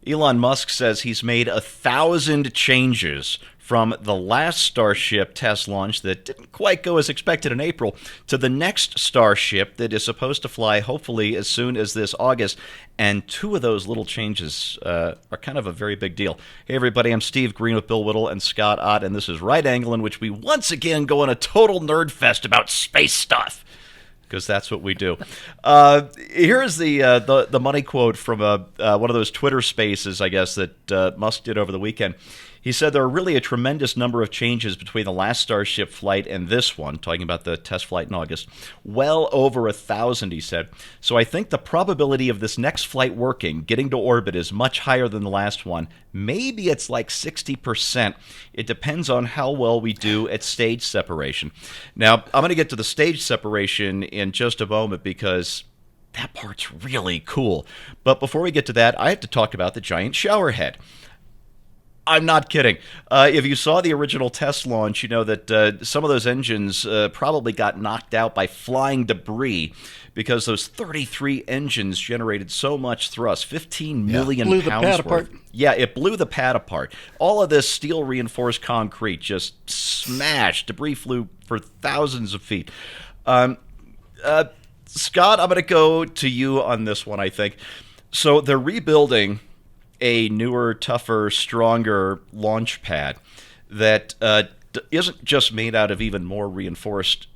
Elon Musk says he's made 1,000 changes from the last Starship test launch that didn't quite go as expected in April to the next Starship that is supposed to fly hopefully as soon as this August. And two of those little changes are kind of a very big deal. Hey, everybody, I'm Steve Green with Bill Whittle and Scott Ott, and this is Right Angle, in which we once again go on a total nerd fest about space stuff, because that's what we do. Here is the money quote from one of those Twitter spaces, I guess, that Musk did over the weekend. He said there are really a tremendous number of changes between the last Starship flight and this one, talking about the test flight in August. Well over 1,000, he said. So I think the probability of this next flight working, getting to orbit, is much higher than the last one. Maybe it's like 60%. It depends on how well we do at stage separation. Now, I'm going to get to the stage separation in just a moment because that part's really cool. But before we get to that, I have to talk about the giant shower head. I'm not kidding. If you saw the original test launch, you know that some of those engines probably got knocked out by flying debris because those 33 engines generated so much thrust, 15 million blew the pounds pad worth. apart. Yeah, it blew the pad apart. All of this steel-reinforced concrete just smashed. Debris flew for thousands of feet. Scott, I'm going to go to you on this one, I think. So they're rebuilding a newer, tougher, stronger launch pad that isn't just made out of even more reinforced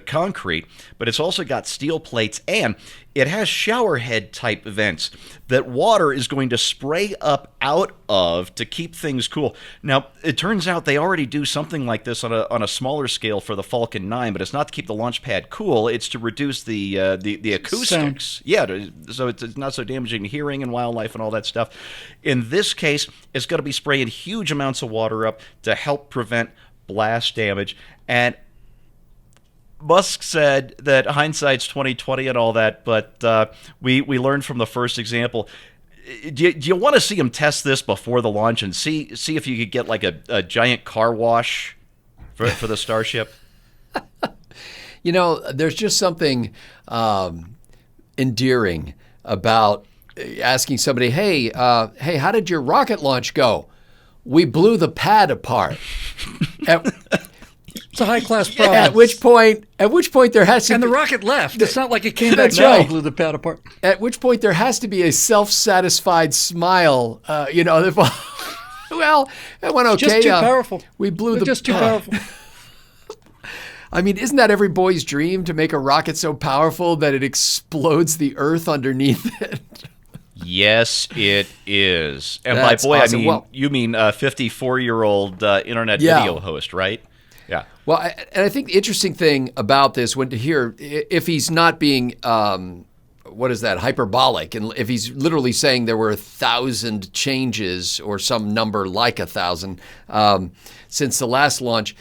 concrete, but it's also got steel plates, and it has shower head type vents that water is going to spray up out of to keep things cool. Now, it turns out they already do something like this on a smaller scale for the Falcon 9, but it's not to keep the launch pad cool, it's to reduce the acoustics. Sound. Yeah, so it's not so damaging to hearing and wildlife and all that stuff. In this case, it's going to be spraying huge amounts of water up to help prevent blast damage. And Musk said that hindsight's 20/20 and all that, but we learned from the first example. Do you want to see him test this before the launch and see if you could get like a giant car wash for the Starship? You know, there's just something endearing about asking somebody, hey, how did your rocket launch go? We blew the pad apart. It's a high-class problem. At which point there has to And be, the rocket left. It's not like it came back That's now right. and blew the pad apart. At which point there has to be a self-satisfied smile. Well, it went okay. Just too powerful. We blew They're the just too powerful. I mean, isn't that every boy's dream, to make a rocket so powerful that it explodes the Earth underneath it? Yes, it is. And That's by boy, awesome. I mean, you mean a 54-year-old internet video host, right? Yeah. Well, and I think the interesting thing about this, when to hear, if he's not being, hyperbolic, and if he's literally saying there were 1,000 changes or some number like 1,000 since the last launch.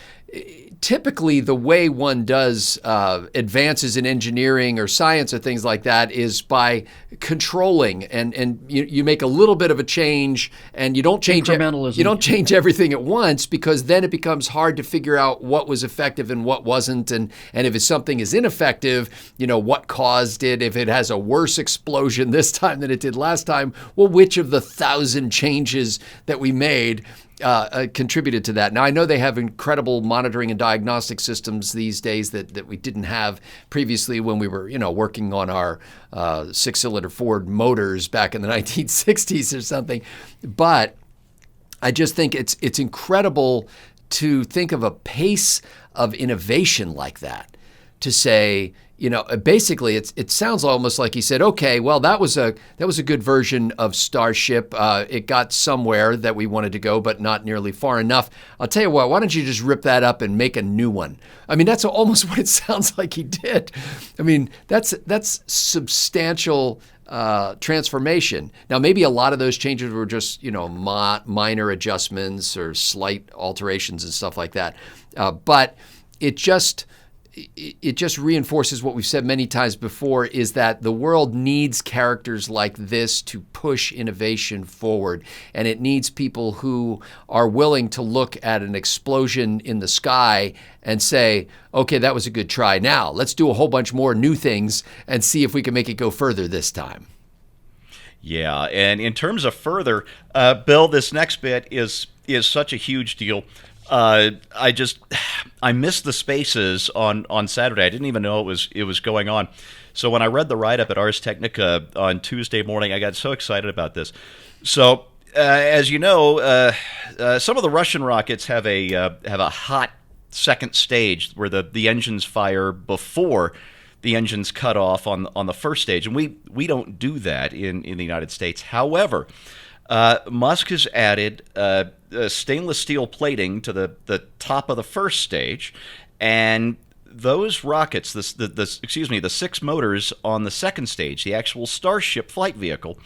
Typically, the way one does advances in engineering or science or things like that is by controlling, and you make a little bit of a change, and you don't change Incrementalism. you don't change everything at once, because then it becomes hard to figure out what was effective and what wasn't, and if something is ineffective, what caused it. If it has a worse explosion this time than it did last time, well, which of the 1,000 changes that we made contributed to that? Now, I know they have incredible monitoring and diagnostic systems these days that we didn't have previously when we were, working on our 6-cylinder Ford motors back in the 1960s or something. But I just think it's incredible to think of a pace of innovation like that, to say, basically it sounds almost like he said, okay, well, that was a good version of Starship. It got somewhere that we wanted to go, but not nearly far enough. I'll tell you what, why don't you just rip that up and make a new one? I mean, that's almost what it sounds like he did. I mean, that's substantial transformation. Now, maybe a lot of those changes were just, minor adjustments or slight alterations and stuff like that. But it just reinforces what we've said many times before, is that the world needs characters like this to push innovation forward. And it needs people who are willing to look at an explosion in the sky and say, okay, that was a good try. Now let's do a whole bunch more new things and see if we can make it go further this time. Yeah, and in terms of further, Bill, this next bit is such a huge deal. I just I missed the spaces on Saturday. I didn't even know it was going on. So when I read the write up at Ars Technica on Tuesday morning, I got so excited about this. So as you know, some of the Russian rockets have a hot second stage where the engines fire before the engine's cut off on the first stage, and we don't do that in the United States. However, Musk has added stainless steel plating to the top of the first stage, and those rockets, the 6 motors on the second stage, the actual Starship flight vehicle,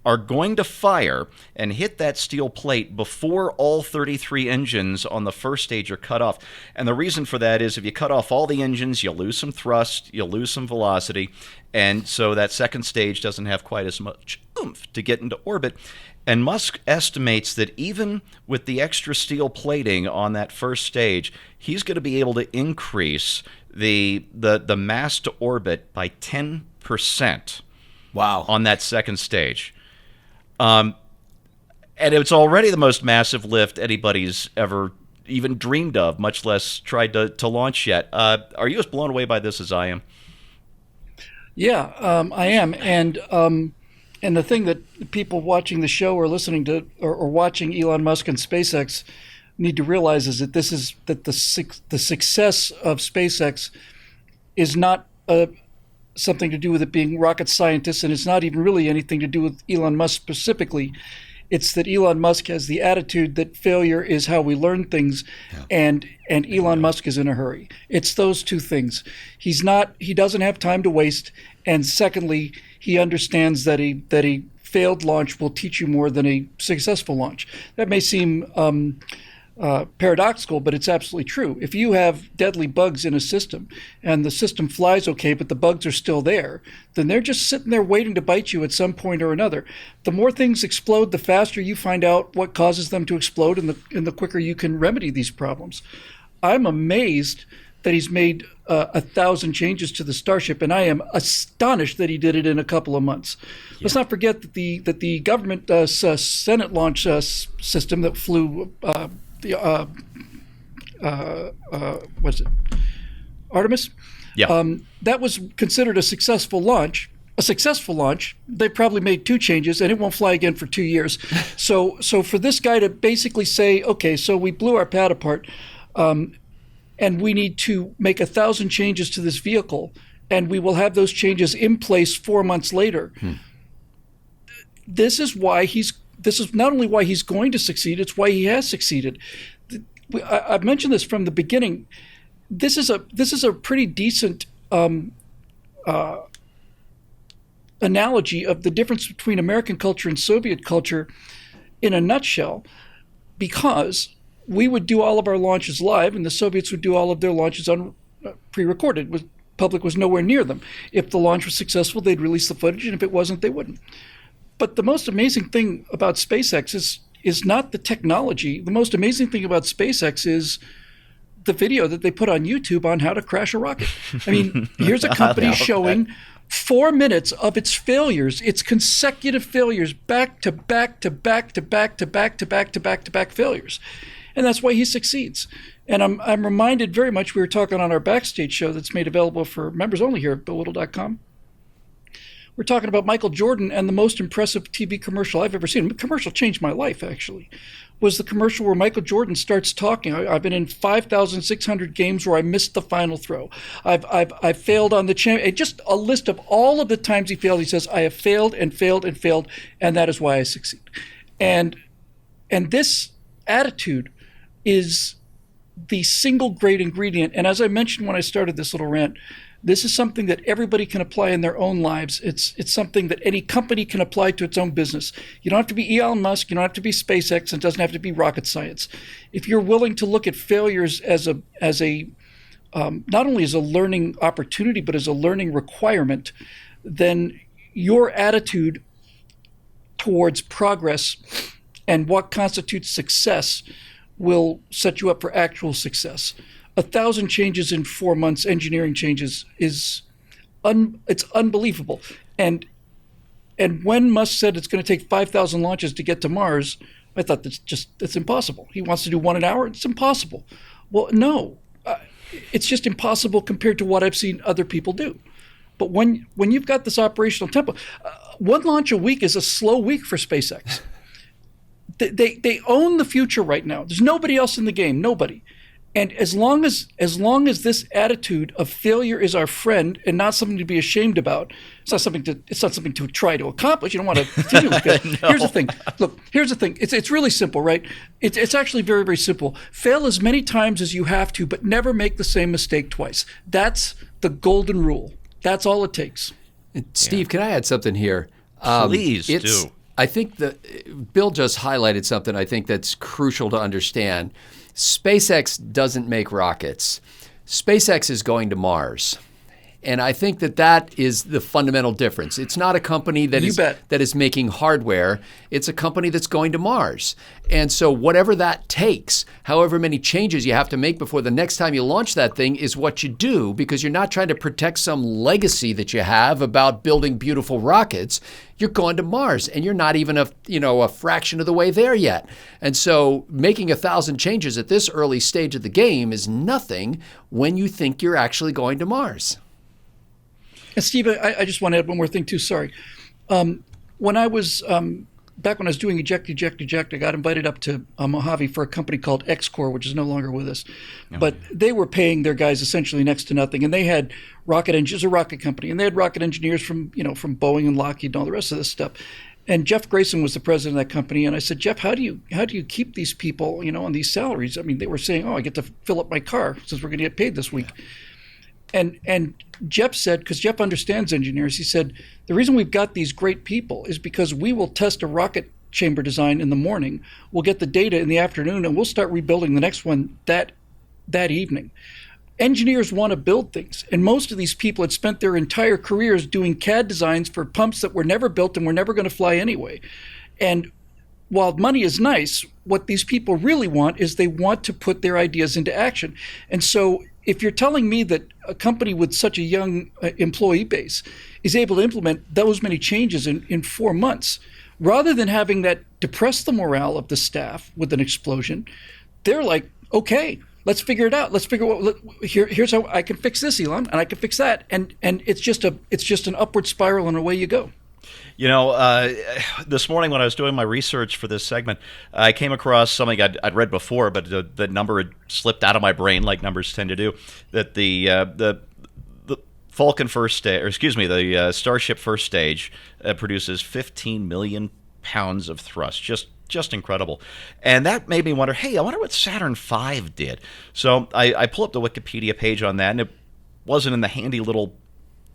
are going to fire and hit that steel plate before all 33 engines on the first stage are cut off. And the reason for that is if you cut off all the engines, you'll lose some thrust, you'll lose some velocity, and so that second stage doesn't have quite as much oomph to get into orbit. And Musk estimates that even with the extra steel plating on that first stage, he's going to be able to increase the mass to orbit by 10%. Wow. On that second stage. And it's already the most massive lift anybody's ever even dreamed of, much less tried to launch yet. Are you as blown away by this as I am? Yeah, I am. And the thing that people watching the show or listening to or watching Elon Musk and SpaceX need to realize is that the success of SpaceX is not something to do with it being rocket scientists, and it's not even really anything to do with Elon Musk specifically. It's that Elon Musk has the attitude that failure is how we learn things, and Elon Musk is in a hurry. It's those two things. He doesn't have time to waste, and secondly, he understands that a failed launch will teach you more than a successful launch. That may seem paradoxical, but it's absolutely true. If you have deadly bugs in a system and the system flies okay, but the bugs are still there, then they're just sitting there waiting to bite you at some point or another. The more things explode, the faster you find out what causes them to explode, and the quicker you can remedy these problems. I'm amazed that he's made 1,000 changes to the Starship, and I am astonished that he did it in a couple of months. Yeah. Let's not forget that the government Senate launch system that flew what's it? Artemis? Yeah. That was considered a successful launch. They probably made 2 changes, and it won't fly again for 2 years. So for this guy to basically say, okay, so we blew our pad apart, and we need to make 1,000 changes to this vehicle, and we will have those changes in place 4 months later. This is not only why he's going to succeed, it's why he has succeeded. I've mentioned this from the beginning. This is a pretty decent analogy of the difference between American culture and Soviet culture in a nutshell, because we would do all of our launches live, and the Soviets would do all of their launches on pre-recorded. The public was nowhere near them. If the launch was successful, they'd release the footage, and if it wasn't, they wouldn't. But the most amazing thing about SpaceX is not the technology. The most amazing thing about SpaceX is the video that they put on YouTube on how to crash a rocket. I mean, here's a company showing 4 minutes of its failures, its consecutive failures, back to back to back to back to back to back to back to back failures. And that's why he succeeds. And I'm reminded very much, we were talking on our backstage show that's made available for members only here at BillWhittle.com. We're talking about Michael Jordan, and the most impressive TV commercial I've ever seen. The commercial changed my life, actually. Was the commercial where Michael Jordan starts talking. I've been in 5,600 games where I missed the final throw. I've failed on the champ. Just a list of all of the times he failed. He says, I have failed and failed and failed, and that is why I succeed. And this attitude is the single great ingredient. And as I mentioned when I started this little rant, this is something that everybody can apply in their own lives. It's something that any company can apply to its own business. You don't have to be Elon Musk. You don't have to be SpaceX. It doesn't have to be rocket science. If you're willing to look at failures as a not only as a learning opportunity, but as a learning requirement, then your attitude towards progress and what constitutes success will set you up for actual success. 1,000 changes in 4 months, engineering changes, it's unbelievable. And And when Musk said it's going to take 5,000 launches to get to Mars, I thought that's impossible. He wants to do one an hour. It's impossible. Well, no, it's just impossible compared to what I've seen other people do. But when you've got this operational tempo, one launch a week is a slow week for SpaceX. They own the future right now. There's nobody else in the game. Nobody. And as long as this attitude of failure is our friend and not something to be ashamed about, it's not something to try to accomplish. You don't want to continue with it. No. Here's the thing. Look, here's the thing. It's really simple, right? It's actually very, very simple. Fail as many times as you have to, but never make the same mistake twice. That's the golden rule. That's all it takes. Steve, can I add something here? Please do. I think that Bill just highlighted something I think that's crucial to understand. SpaceX doesn't make rockets. SpaceX is going to Mars. And I think that is the fundamental difference. It's not a company that is making hardware. It's a company that's going to Mars. And so whatever that takes, however many changes you have to make before the next time you launch that thing is what you do, because you're not trying to protect some legacy that you have about building beautiful rockets. You're going to Mars, and you're not even a fraction of the way there yet. And so making 1,000 changes at this early stage of the game is nothing when you think you're actually going to Mars. And Steve, I just want to add one more thing too. Sorry. When I was back when I was doing eject, I got invited up to Mojave for a company called Xcore, which is no longer with us. Oh. But they were paying their guys essentially next to nothing, and they had rocket engineers, a rocket company, and they had rocket engineers from Boeing and Lockheed and all the rest of this stuff. And Jeff Grayson was the president of that company, and I said, Jeff, how do you keep these people on these salaries? I mean, they were saying, I get to fill up my car since we're going to get paid this week. And Jeff said, because Jeff understands engineers, he said, the reason we've got these great people is because we will test a rocket chamber design in the morning, we'll get the data in the afternoon, and we'll start rebuilding the next one that evening. Engineers want to build things, and most of these people had spent their entire careers doing CAD designs for pumps that were never built and were never going to fly anyway. And while money is nice, what these people really want is they want to put their ideas into action. And so if you're telling me that a company with such a young employee base is able to implement those many changes in 4 months, rather than having that depress the morale of the staff with an explosion, they're like, okay, let's figure it out. Let's figure here's how I can fix this, Elon, and I can fix that. And it's just an upward spiral, and away you go. This morning when I was doing my research for this segment, I came across something I'd read before, but the number had slipped out of my brain, like numbers tend to do. That the Falcon first stage, the Starship first stage produces 15 million pounds of thrust. Just incredible. And that made me wonder, hey, I wonder what Saturn V did. So I pull up the Wikipedia page on that, and it wasn't in the handy little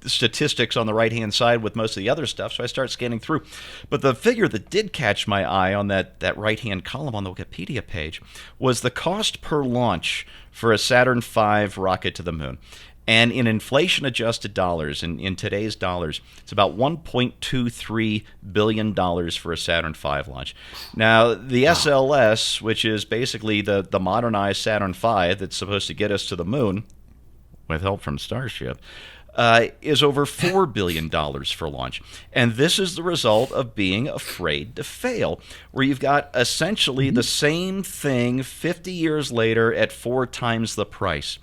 statistics on the right-hand side with most of the other stuff, so I start scanning through. But the figure that did catch my eye on that right-hand column on the Wikipedia page was the cost per launch for a Saturn V rocket to the moon. And in inflation-adjusted dollars, in today's dollars, it's about $1.23 billion for a Saturn V launch. Now, the SLS, which is basically the modernized Saturn V that's supposed to get us to the moon, with help from Starship, is over $4 billion for launch. And this is the result of being afraid to fail, where you've got essentially the same thing 50 years later at 4 times the price.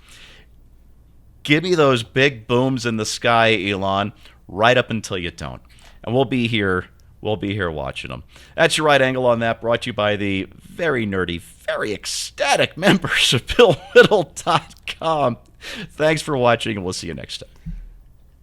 Give me those big booms in the sky, Elon, right up until you don't. And we'll be here watching them. That's your right angle on that, brought to you by the very nerdy, very ecstatic members of BillWhittle.com. Thanks for watching, and we'll see you next time.